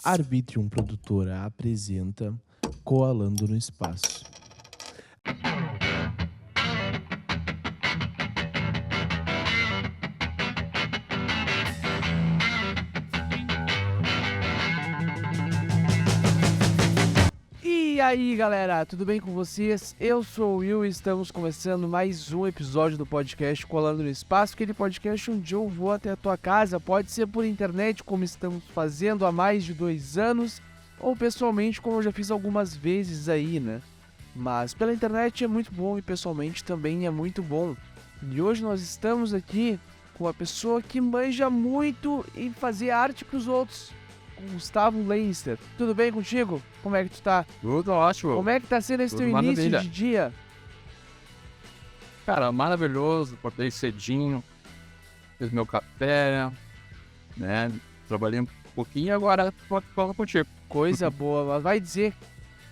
Arbitrium Produtora apresenta Coalando no Espaço. E aí galera, tudo bem com vocês? Eu sou o Will e estamos começando mais um episódio do podcast Colando no Espaço, aquele podcast onde eu vou até a tua casa, pode ser por internet, como estamos fazendo há mais de 2 anos, ou pessoalmente, como eu já fiz algumas vezes aí, né? Mas pela internet é muito bom e pessoalmente também é muito bom. E hoje nós estamos aqui com uma pessoa que manja muito em fazer arte para os outros. Gustavo Leinster. Tudo bem contigo? Como é que tu tá? Tudo ótimo. Como é que tá sendo esse Tudo teu início maravilha. de dia? Cara, maravilhoso. Acordei cedinho, fiz meu café, né? Trabalhei um pouquinho e agora tô falando contigo. Coisa boa, mas vai dizer,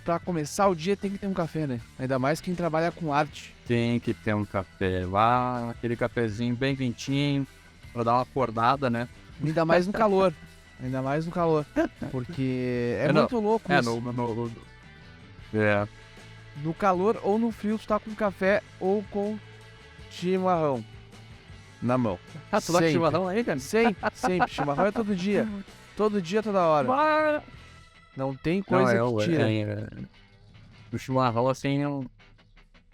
pra começar o dia tem que ter um café, né? Ainda mais quem trabalha com arte. Tem que ter um café lá, aquele cafezinho bem quentinho, pra dar uma acordada, né? Ainda mais no calor. Ainda mais no calor. Porque é Não, muito louco É, isso. É, No calor ou no frio, tu tá com café ou com chimarrão na mão. Ah, tu dá Sempre. chimarrão aí, cara? Sempre, sempre. Chimarrão é todo dia. Todo dia, toda hora. Ah, Não tem Não, coisa que tira. o chimarrão, assim, eu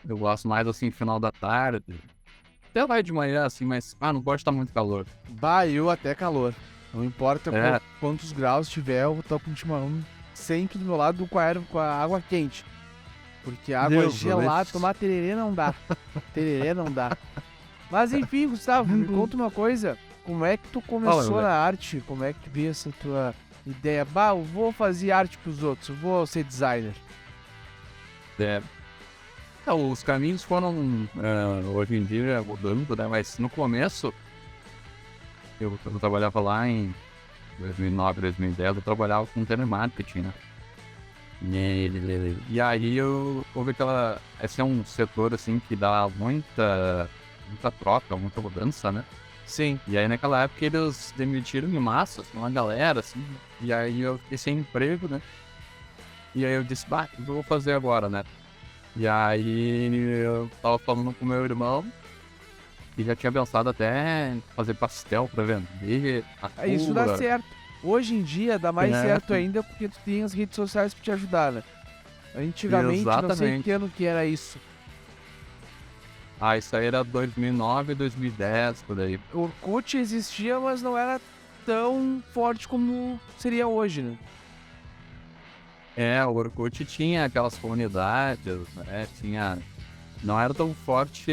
gosto mais, assim, final da tarde. Até vai de manhã, assim, mas, não gosto de estar muito calor. Bah, eu até calor. Não importa É. quantos graus tiver, eu tô com o chimarrão sempre do meu lado com a água quente. Porque a água Deus, gelada, Deus. tomar tererê não dá. Tererê não dá. Mas enfim, Gustavo, me conta uma coisa. Como é que tu começou Fala, na arte? Como é que veio essa tua ideia? Bah, eu vou fazer arte pros outros, eu vou ser designer. Os caminhos foram, hoje em dia, mudando, né? Mas no começo, eu trabalhava lá em 2009, 2010, eu trabalhava com telemarketing, né? E aí houve esse é um setor, assim, que dá muita troca, muita mudança, né? Sim. E aí naquela época eles demitiram em massa, assim, uma galera, assim, e aí eu fiquei sem emprego, né? E aí eu disse, o que eu vou fazer agora, né? E aí eu tava falando com meu irmão, que já tinha pensado até em fazer pastel pra vender. Isso dá cura. certo. Hoje em dia dá mais É. certo ainda porque tu tem as redes sociais pra te ajudar, né? Antigamente, não sei Exatamente. que ano que era isso. Isso aí era 2009, 2010, por aí. O Orkut existia, mas não era tão forte como seria hoje, né? O Orkut tinha aquelas comunidades, né? Não era tão forte,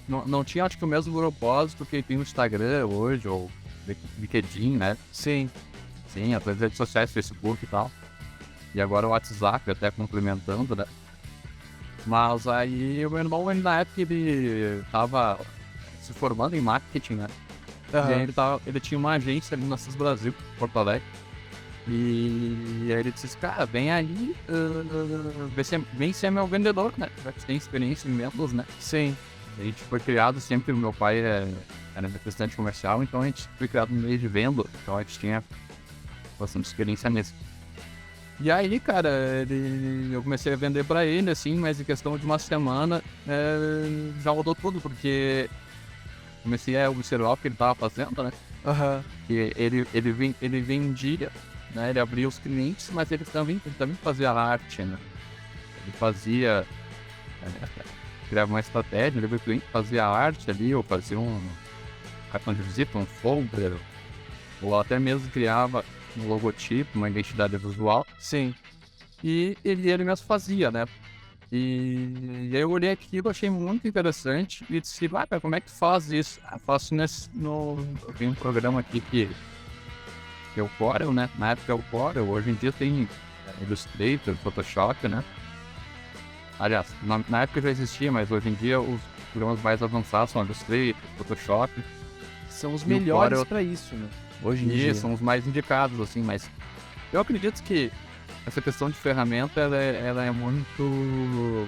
não tinha, acho que o mesmo propósito que tem no Instagram hoje, ou LinkedIn, né? Sim. Sim, as redes sociais, Facebook e tal. E agora o WhatsApp até complementando, né? Mas aí o meu irmão, na época, ele tava se formando em marketing, né? E aí ele tinha uma agência ali na CIS Brasil, Porto Alegre. E aí ele disse, cara, vem aí, vem ser meu vendedor, né? Já que tem experiência em vendas, né? Sim. A gente foi criado sempre, o meu pai era representante comercial, então a gente foi criado no meio de venda, então a gente tinha bastante experiência nisso. E aí, cara, eu comecei a vender pra ele, assim, mas em questão de uma semana, já mudou tudo, porque comecei a observar o que ele tava fazendo, né? E ele vendia, né? Ele abria os clientes, mas ele também fazia arte, né? Ele fazia, criava uma estratégia, ele abria o cliente, fazia arte ali, ou fazia um cartão de visita, um folder, ou até mesmo criava um logotipo, uma identidade visual. Sim. E ele mesmo fazia, né? E aí eu olhei aquilo, achei muito interessante e disse, cara, como é que tu faz isso? Eu faço eu tenho um programa aqui que é o Corel, né? Na época é o Corel, hoje em dia tem Illustrator, Photoshop, né? Aliás, na época já existia, mas hoje em dia os programas mais avançados são Illustrator, Photoshop. São os E o melhores Corel- pra isso, né? Hoje em dia. São os mais indicados, assim, mas eu acredito que essa questão de ferramenta, ela é muito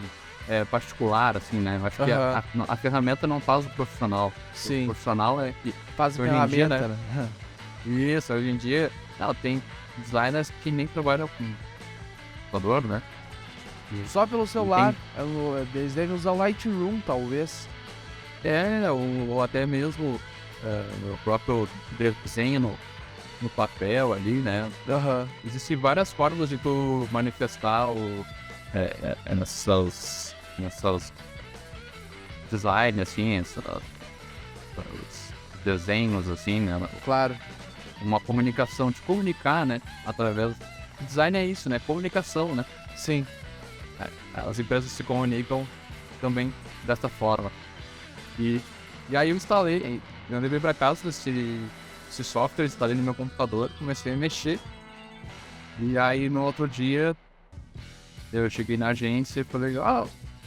particular, assim, né? Eu acho que a ferramenta não faz o profissional. Sim. O profissional é que Faz a hoje em dia, ferramenta, né? né? Isso, hoje em dia, tem designers que nem trabalham com computador, né? Só pelo celular, eles devem usar o Lightroom, talvez. Ou até mesmo o próprio desenho no papel ali, né? Existem várias formas de tu manifestar nessas design, assim, os desenhos, assim, né? Claro. Uma comunicação, de comunicar, né? Através... Design é isso, né? Comunicação, né? Sim. As empresas se comunicam também dessa forma. E aí eu levei pra casa esse software, instalei no meu computador, comecei a mexer. E aí no outro dia, eu cheguei na agência e falei,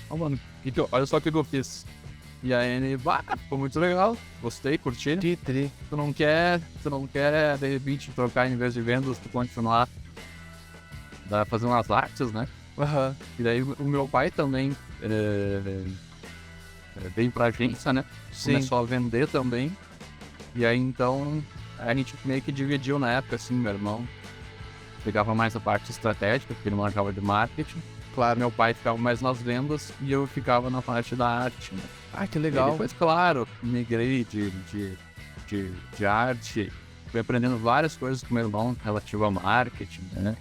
mano, olha só o que eu fiz. E aí ele, ficou muito legal, gostei, curti. Tu não quer, de repente, trocar em vez de vendas, tu continuar fazer umas artes, né? E daí o meu pai também veio pra agência, né? Sim. Começou a vender também. E aí então a gente meio que dividiu na época, assim, meu irmão pegava mais a parte estratégica, porque ele manjava de marketing. Claro. Meu pai ficava mais nas vendas e eu ficava na parte da arte, né? Que legal. E depois, claro, migrei de arte, fui aprendendo várias coisas com meu irmão relativo a marketing, né?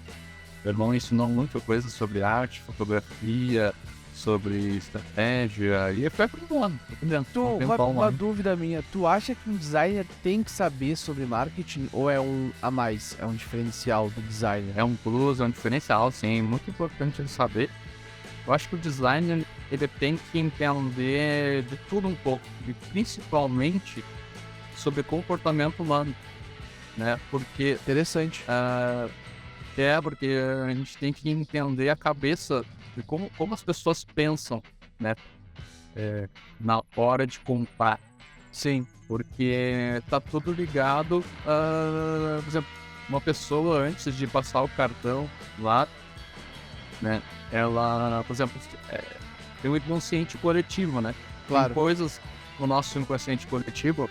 Meu irmão ensinou muita coisa sobre arte, fotografia, sobre estratégia, e foi aprendendo. Uma dúvida minha, tu acha que um designer tem que saber sobre marketing ou é um a mais, é um diferencial do designer? É um plus, é um diferencial, sim, muito importante ele saber. Eu acho que o designer, ele tem que entender de tudo um pouco, e principalmente sobre comportamento humano, né? Porque... Interessante. Porque a gente tem que entender a cabeça de como as pessoas pensam, né? Na hora de comprar. Sim. Porque tá tudo ligado a, por exemplo, uma pessoa antes de passar o cartão lá, né? Ela, por exemplo, tem um inconsciente coletivo, né? Claro. Tem coisas no nosso inconsciente coletivo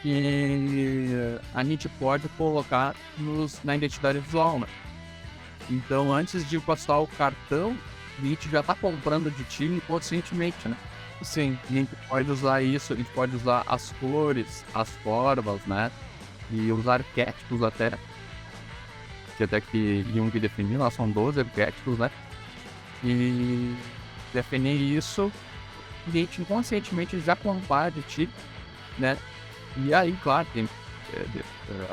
que a gente pode colocar na identidade visual, né? Então, antes de passar o cartão, a gente já tá comprando de ti inconscientemente, né? Sim. E a gente pode usar isso, a gente pode usar as cores, as formas, né? E os arquétipos até. Que Jung definiu, lá são 12 arquétipos, né? E definir isso, a gente inconscientemente já compara de ti, né? E aí, claro,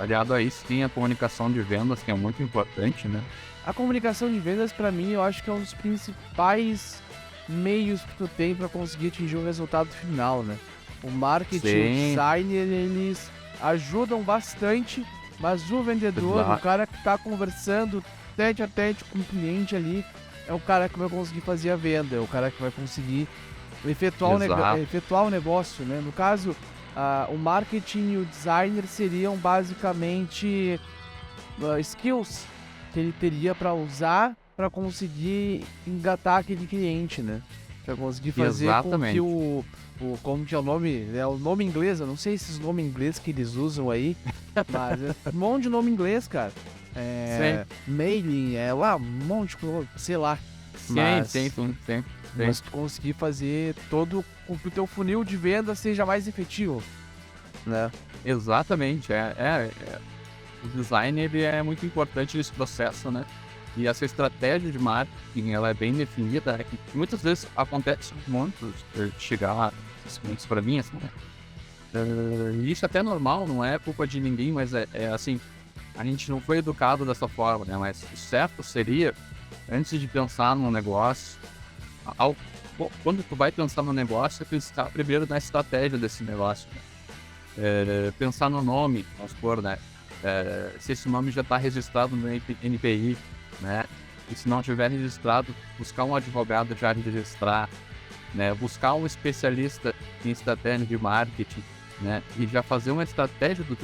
aliado a isso, tem a comunicação de vendas, que é muito importante, né? A comunicação de vendas, pra mim, eu acho que é um dos principais meios que tu tem pra conseguir atingir o resultado final, né? O marketing, o design, eles ajudam bastante, mas o vendedor, o cara que tá conversando tete a tete com o cliente ali, é o cara que vai conseguir fazer a venda, é o cara que vai conseguir efetuar o negócio, né? No caso... o marketing e o designer seriam basicamente skills que ele teria para usar para conseguir engatar aquele cliente, né? Para conseguir fazer com que como que é o nome? É o nome inglês, eu não sei esses nomes ingleses que eles usam aí, mas é um monte de nome inglês, cara. Mailing, um monte de coisa, sei lá. Sim. Mas tu conseguir fazer todo com que o teu funil de venda seja mais efetivo, né? Exatamente, o design ele é muito importante nesse processo, né? E essa estratégia de marketing, ela é bem definida, né? Que muitas vezes acontece muito de chegar esses clientes para mim, assim, né? E isso até é normal, não é culpa de ninguém, mas é assim, a gente não foi educado dessa forma, né? Mas o certo seria, antes de pensar num negócio, quando tu vai pensar no negócio, é pensar primeiro na estratégia desse negócio, né? Pensar no nome, vamos supor, né? Se esse nome já está registrado no NPI, né? E se não tiver registrado, buscar um advogado já registrar, né? Buscar um especialista em estratégia de marketing, né? E já fazer uma estratégia do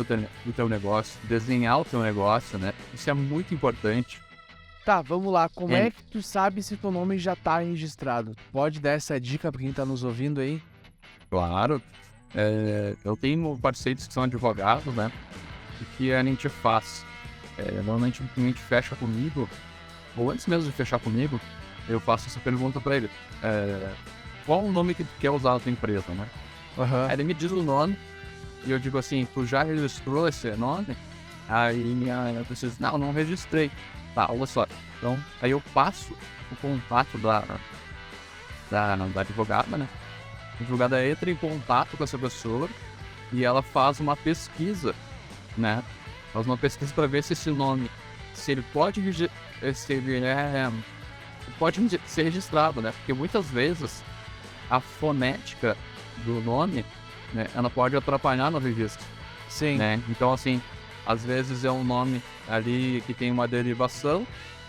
teu negócio, desenhar o teu negócio, né? Isso é muito importante. Tá, vamos lá. Como é que tu sabe se teu nome já tá registrado? Pode dar essa dica pra quem tá nos ouvindo aí? Claro. Eu tenho parceiros que são advogados, né? O que a gente faz? Normalmente o cliente fecha comigo, ou antes mesmo de fechar comigo, eu faço essa pergunta pra ele. Qual o nome que tu quer usar na tua empresa, né? Aham. Aí ele me diz o nome, e eu digo assim, tu já registrou esse nome? Aí eu preciso, não registrei. Tá, olha só. Então, aí eu passo o contato da advogada, né? A advogada entra em contato com essa pessoa e ela faz uma pesquisa, né? Faz uma pesquisa para ver se esse nome, se ele pode ser registrado, né? Porque muitas vezes a fonética do nome, né, ela pode atrapalhar no registro, Sim. né? Então, assim, às vezes é um nome ali que tem uma derivação,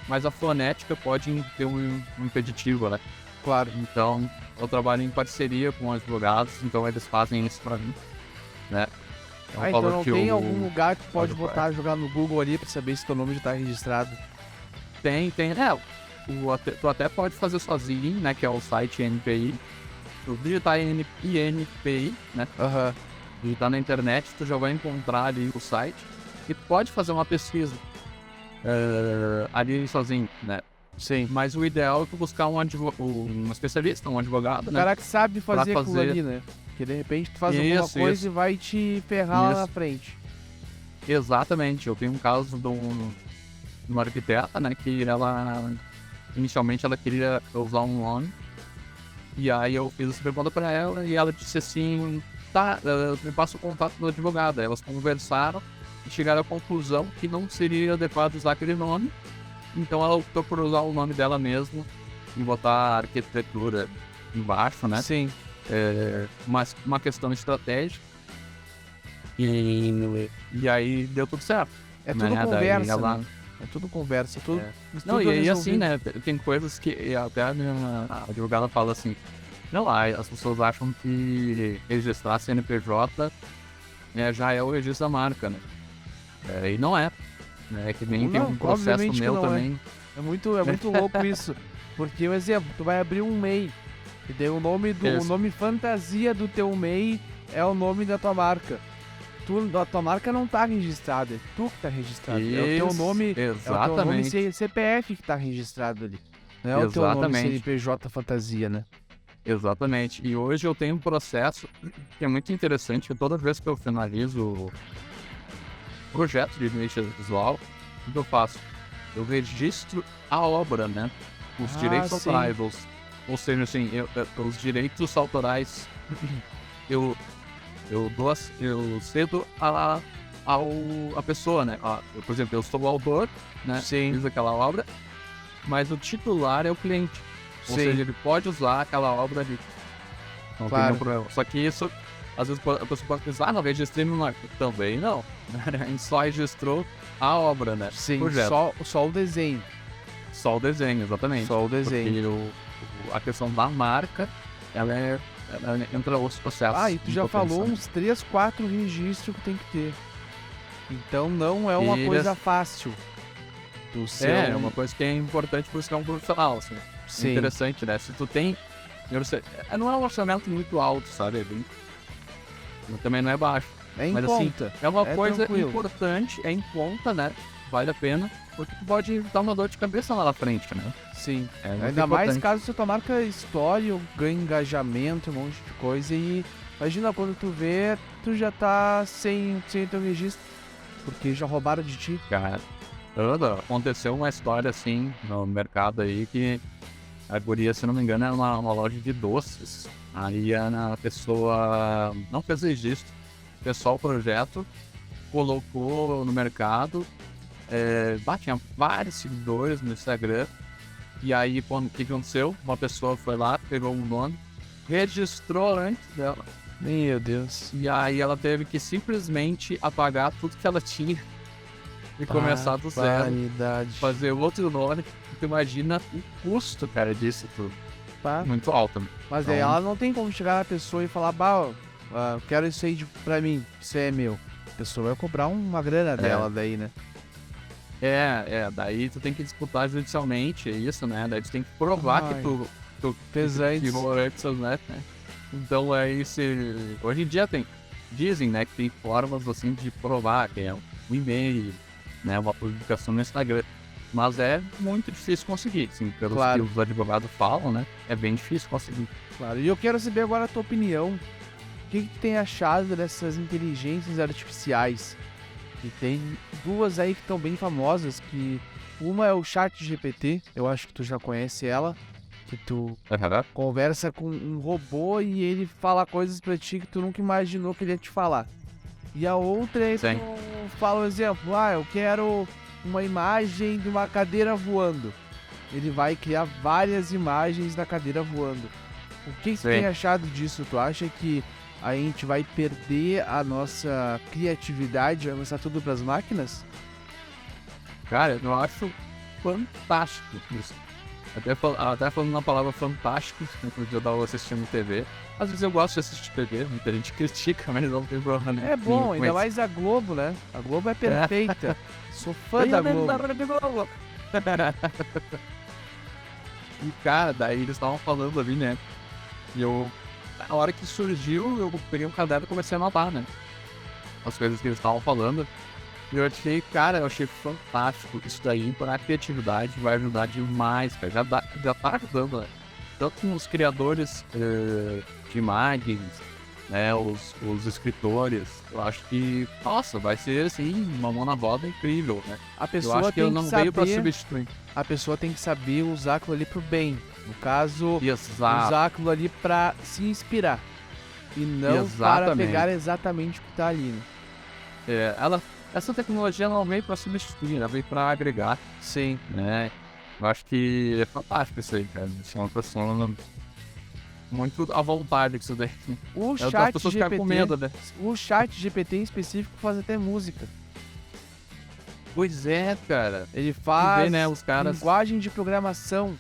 mas a fonética pode ter um impeditivo, né? Claro. Então, eu trabalho em parceria com advogados, então eles fazem isso pra mim, né? É um Então valor não que tem eu- algum lugar que tu pode Pode, botar, jogar no Google ali pra saber se teu nome já tá registrado? Tem. Tu até pode fazer sozinho, né? Que é o site NPI. Tu digitar INPI, né? Aham. Digitar na internet, tu já vai encontrar ali o site. E tu pode fazer uma pesquisa ali sozinho, né? Sim. Mas o ideal é tu buscar um especialista, um advogado, O né? cara que sabe fazer Pra aquilo fazer- ali, né? Porque de repente tu faz alguma Isso, coisa isso. e vai te ferrar lá Isso. na frente. Exatamente. Eu tenho um caso de uma arquiteta, né? Que inicialmente ela queria usar um nome. E aí eu fiz essa pergunta pra ela e ela disse assim, tá, me passa o contato do advogado. Aí elas conversaram e chegaram à conclusão que não seria adequado usar aquele nome. Então ela optou por usar o nome dela mesmo e botar arquitetura embaixo, né? Sim. Uma questão estratégica. E aí deu tudo certo. É tudo Daí conversa, ela- né? É tudo conversa, tudo. isso Não, tudo e aí resolvido. assim, né? Tem coisas que até a advogada fala assim, não, as pessoas acham que registrar CNPJ já é o registro da marca, né? E não é. Né? Que nem tem Não, um processo obviamente que meu não é. também. É muito louco isso. Porque, um exemplo, tu vai abrir um MEI. E daí o Isso. nome fantasia do teu MEI é o nome da tua marca. A tua marca não tá registrada, é tu que tá registrado. É o teu Isso, nome, é o teu nome exatamente. CPF que tá registrado ali. Não é o teu nome Exatamente. CNPJ fantasia, né? Exatamente. E hoje eu tenho um processo que é muito interessante, que toda vez que eu finalizo o projeto de mídia visual, o que eu faço? Eu registro a obra, né? Os direitos sim. autorais, ou seja, assim, os direitos autorais eu cedo a pessoa, né? Por exemplo, eu sou o autor, né? Sim. Fiz aquela obra, mas o titular é o cliente. Ou Sim. seja, ele pode usar aquela obra ali. Não tem Claro. nenhum problema. Só que isso, às vezes a pessoa pode pensar, não, registrei no marco. Também não. A gente só registrou a obra, né? Sim, Projeto. só o desenho. Só o desenho, exatamente. Só o desenho. Porque a questão da marca, ela entra outros processos. E tu já falou uns 3, 4 registros que tem que ter. Então não é uma E coisa fácil. Do seu... É uma coisa que é importante por ser um profissional, assim. Sim. É interessante, né? Se tu tem... não é um orçamento muito alto, sabe? Também não é baixo. É em Mas conta. assim, é uma coisa tranquilo. importante, é em conta, né? Vale a pena, porque tu pode dar uma dor de cabeça lá na frente, né? Sim. É muito Ainda mais importante. caso tua marca estoure ou ganhe engajamento, um monte de coisa. E imagina quando tu vê, tu já tá sem teu registro. Porque já roubaram de ti. Cara, aconteceu uma história assim no mercado aí que a guria, se não me engano, era uma loja de doces. Aí a pessoa não fez registro, fez só o projeto, colocou no mercado, tinha vários seguidores no Instagram. E aí, o que aconteceu? Uma pessoa foi lá, pegou um nome, registrou antes dela. Meu Deus. E aí ela teve que simplesmente apagar tudo que ela tinha e começar do zero. Barbaridade. Fazer outro nome. Tu imagina o custo, cara, disso tudo. Pá. Muito alto. Mas daí Então- ela não tem como chegar na pessoa e falar, eu quero isso aí pra mim, isso aí é meu. A pessoa vai cobrar uma grana dela daí, né? Daí tu tem que disputar judicialmente, é isso, né? Daí tu tem que provar Ai. que tu Fez antes. tirou antes, né? Então aí hoje em dia dizem, né, que tem formas assim de provar, que é um e-mail, né, uma publicação no Instagram. Mas é muito difícil conseguir, assim, pelos Claro. que os advogados falam, né? É bem difícil conseguir. Claro, e eu quero saber agora a tua opinião. O que tu tem achado dessas inteligências artificiais? E tem duas aí que estão bem famosas, que uma é o ChatGPT, eu acho que tu já conhece ela, que tu conversa com um robô e ele fala coisas pra ti que tu nunca imaginou que ele ia te falar. E a outra é que Sim. tu fala um exemplo, eu quero uma imagem de uma cadeira voando. Ele vai criar várias imagens da cadeira voando. O que tu Sim. tem achado disso? Tu acha que a gente vai perder a nossa criatividade, vai começar tudo pras máquinas? Cara, eu acho fantástico isso. Até falando na palavra fantástico, quando eu tava assistindo TV. Às vezes eu gosto de assistir TV, muita gente critica, mas não tem problema nenhum. É bom, com ainda isso. mais a Globo, né? A Globo é perfeita. Sou fã da Globo. E cara, daí eles estavam falando ali, né? E eu, na hora que surgiu, eu peguei um caderno e comecei a anotar, né? As coisas que eles estavam falando. E eu achei fantástico. Isso daí, pra criatividade, vai ajudar demais, cara. Já tá ajudando, né? Tanto com os criadores de imagens, né? Os escritores. Eu acho que, nossa, vai ser, assim, uma mão na roda incrível, né? A Eu pessoa acho que eu tem não que veio pra saber, substituir. a pessoa tem que saber usar aquilo ali pro bem. No caso, Exato. usar aquilo ali pra se inspirar. E não para Exatamente. pegar exatamente o que tá ali, né? Essa tecnologia não veio pra substituir, ela veio pra agregar, Sim. né? Eu acho que é fantástico isso aí, cara. Isso é uma pessoa muito à vontade com isso daí. O As pessoas ficam com medo, né? o ChatGPT em específico faz até música. Pois é, cara. Ele faz né, os caras... linguagem de programação.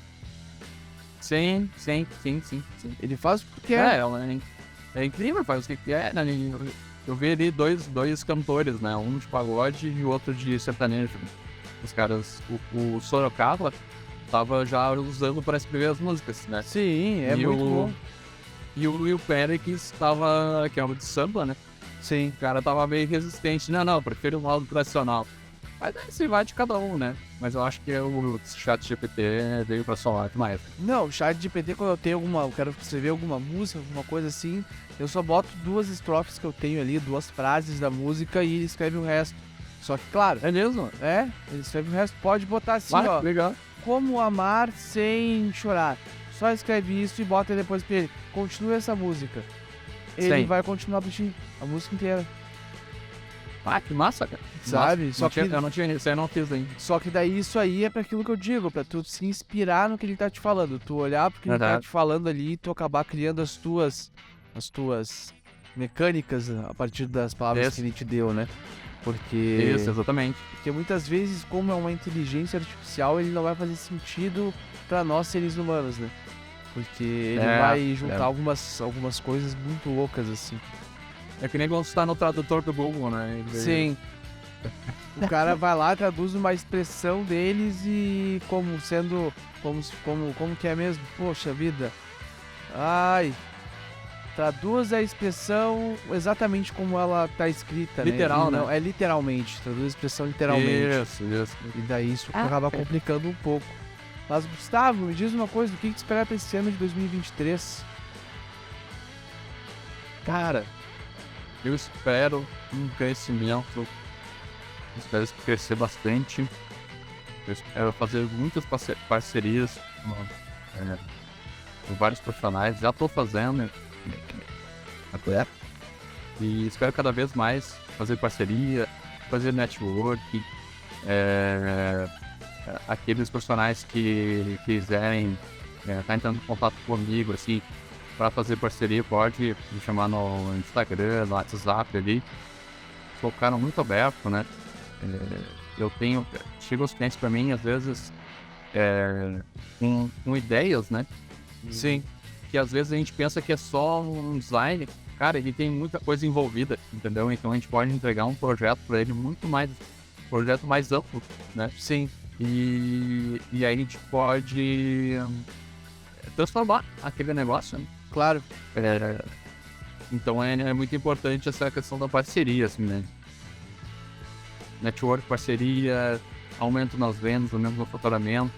Sim. Ele faz o que quer. É incrível, faz o que quer, né? Eu vi ali dois cantores, né? Um de pagode e o outro de sertanejo. Os caras, o Sorocaba tava já usando para escrever as músicas, né? Sim, é E muito bom. E o Will Perix tava, que é uma de samba, né? Sim. O cara tava meio resistente. Não, prefiro o modo tradicional. Mas aí se vai de cada um, né? Mas eu acho que o ChatGPT veio pra somar demais. Não, o ChatGPT, quando eu quero escrever alguma música, alguma coisa assim, eu só boto 2 estrofes que eu tenho ali, 2 frases da música e ele escreve o resto. Só que, claro, É mesmo? ele escreve o resto, pode botar assim, Vai, ó, legal. como amar sem chorar. Só escreve isso e bota depois pra ele, continua essa música. Ele Sim. vai continuar pro ti, a música inteira, Ah, que massa, cara. sabe? Nossa, Só que, eu não tinha isso, eu não fiz ainda. só que daí isso aí é pra aquilo que eu digo, pra tu se inspirar no que ele tá te falando, tu olhar pro que ele tá Verdade. te falando ali e tu acabar criando as tuas mecânicas a partir das palavras Isso. que ele te deu, né? Porque Isso, exatamente. muitas vezes, como é uma inteligência artificial, ele não vai fazer sentido pra nós seres humanos, né? Porque ele vai juntar algumas coisas muito loucas assim. É que nem quando você tá no tradutor do Google, né? Sim. O cara vai lá, traduz uma expressão deles e como que é mesmo? Poxa vida. Ai. Traduz a expressão exatamente como ela tá escrita, Literal, né? E né? não, é literalmente, traduz a expressão literalmente. Isso. E daí isso acaba complicando um pouco. Mas Gustavo, me diz uma coisa, o que tu espera pra esse ano de 2023? Cara, eu espero um crescimento. Espero crescer bastante. Eu espero fazer muitas parcerias com vários profissionais. Já estou fazendo. Até. E espero cada vez mais fazer parceria, fazer network. Aqueles profissionais que quiserem estar entrando em contato comigo, assim, para fazer parceria, pode me chamar no Instagram, no WhatsApp ali. Sou um cara muito aberto, né? Chegam os clientes para mim, às vezes, com ideias, né? Sim. Que às vezes a gente pensa que é só um design. Cara, ele tem muita coisa envolvida, entendeu? Então a gente pode entregar um projeto para ele projeto mais amplo, né? Sim. E aí a gente pode transformar aquele negócio, né? Claro. Então é muito importante essa questão da parceria, assim, né? network, parceria, aumento nas vendas, aumento no faturamento,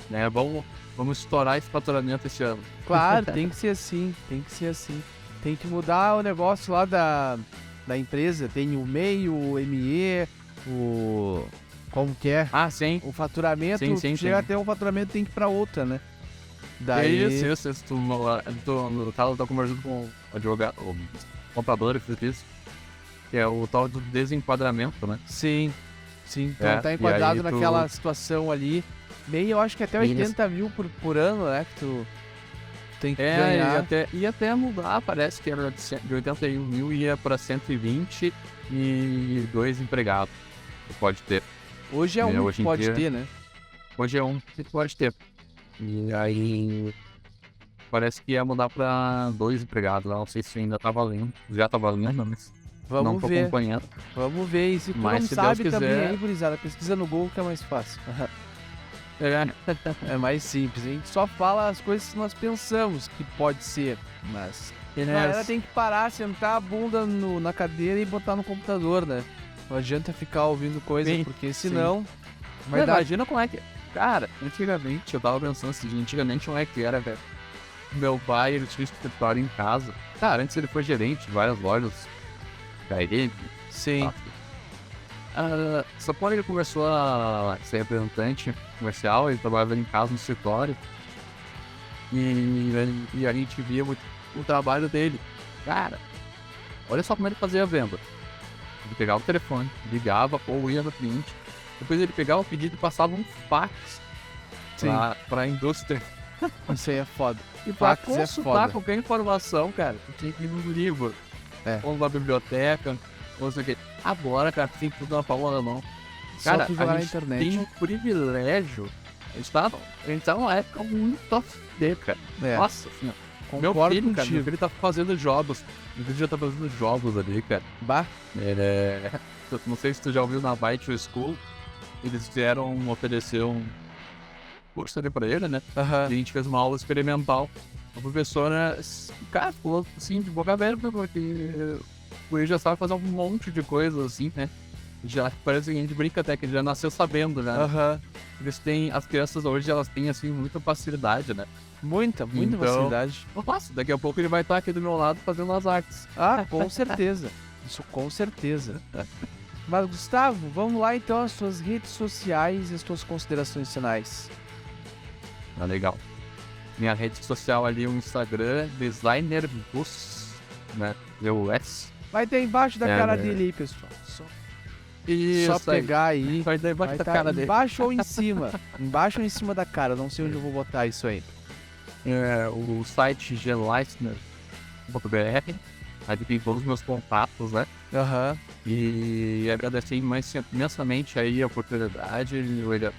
né? Vamos estourar esse faturamento esse ano. Claro, tem que ser assim, Tem que mudar o negócio lá da empresa. Tem o MEI, o ME, o... Como que é? Ah, sim. O faturamento, Sim. chega até um faturamento, tem que ir pra outra, né? Daí... Isso. Tu tá conversando com o advogado, o contador que fez isso, que é o tal do desenquadramento, né? Sim. Então tá enquadrado naquela situação ali. MEI, eu acho que até 80 mil por ano, né? Que tu tem que ganhar. E até mudar, parece que era de 81 mil ia pra 120 e 2 empregados. Pode ter. Hoje é um que pode ter, né? Hoje é um que pode ter. E aí parece que ia mudar pra 2 empregados. Não sei se ainda tá valendo. Já tá valendo, mas não tô acompanhando. Vamos ver. E se tu mas não se sabe Deus também, quiser... aí, gurizada, pesquisa no Google que é mais fácil. É mais simples. A gente só fala as coisas que nós pensamos que pode ser. Mas a galera tem que parar, sentar a bunda na cadeira e botar no computador, né? Não adianta ficar ouvindo coisa, porque senão... Imagina como é que... Cara, antigamente, eu tava pensando assim, antigamente como é que era, velho. Meu pai, ele tinha escritório em casa. Cara, antes ele foi gerente de várias lojas. KM. Sim. Só quando ele começou a ser representante comercial, ele trabalhava em casa no escritório. E a gente via muito o trabalho dele. Cara, olha só como ele fazia a venda. Ele pegava o telefone, ligava ou ia no cliente. Depois ele pegava o pedido e passava um fax pra indústria. Isso aí é foda. E pra consultar qualquer informação, cara, tinha que ir no livro. Ou na biblioteca, ou sei o que. Agora, cara, tem tudo na palma da mão. Cara, a gente tem um privilégio. A gente tá numa época muito off-day, cara. Nossa senhora. Meu filho, cara, meu filho tá fazendo jogos. Meu filho já tá fazendo jogos ali, cara. Não sei se tu já ouviu na Byte School. Eles vieram oferecer um curso ali pra ele, né? E a gente fez uma aula experimental. A professora, cara, falou assim, de boca aberta, porque ele já sabe fazer um monte de coisas assim, né? Já parece que a gente brinca até, que ele já nasceu sabendo, né? As crianças hoje, elas têm, assim, muita facilidade, né? Muita facilidade. Nossa, daqui a pouco ele vai estar aqui do meu lado fazendo as artes. Com certeza. Isso com certeza. Mas, Gustavo, vamos lá então as suas redes sociais e as suas considerações finais. Legal. Minha rede social ali, o Instagram, DesignerBus, né? DUS. Vai ter embaixo da cara dele aí, pessoal. Só pegar aí. Vai ter embaixo da cara dele. Embaixo ou em cima. Embaixo ou em cima da cara. Não sei onde eu vou botar isso aí. O site gleisner.br. Aí tem todos os meus contatos, né? E agradecer imensamente aí a oportunidade, William.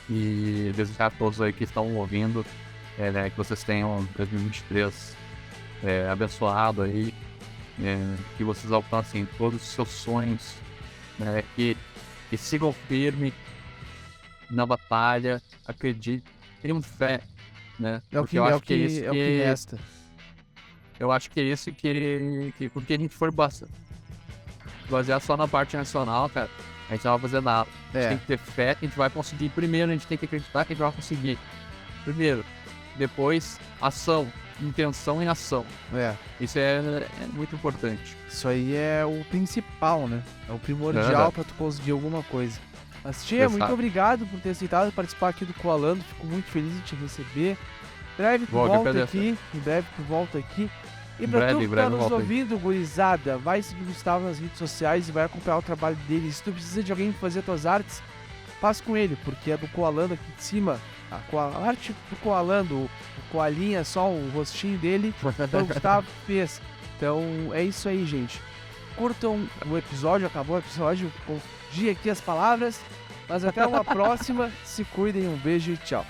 E desejar a todos aí que estão ouvindo, né, que vocês tenham 2023 abençoado aí, que vocês alcancem todos os seus sonhos, né, que sigam firme na batalha, acreditem, tenham fé, né? Porque eu acho que é o que resta. Eu acho que é isso porque a gente for basear só na parte nacional, cara, a gente não vai fazer nada. A gente tem que ter fé que a gente vai conseguir. Primeiro, a gente tem que acreditar que a gente vai conseguir. Primeiro. Depois, ação. Intenção e ação. Isso é muito importante. Isso aí é o principal, né? É o primordial pra tu conseguir alguma coisa. Mas, Tia, muito obrigado por ter aceitado participar aqui do Coalando. Fico muito feliz de te receber. Em breve tu volta aqui. E pra tu que tá nos ouvindo, gurizada, vai seguir o Gustavo nas redes sociais e vai acompanhar o trabalho dele. Se tu precisa de alguém fazer tuas artes, passe com ele, porque é do Coalando aqui de cima. A arte do Coalando, o Coalinha, só o rostinho dele, então o Gustavo fez. Então é isso aí, gente. Curtam o episódio, acabou o episódio, confundi aqui as palavras, mas até uma próxima. Se cuidem, um beijo e tchau.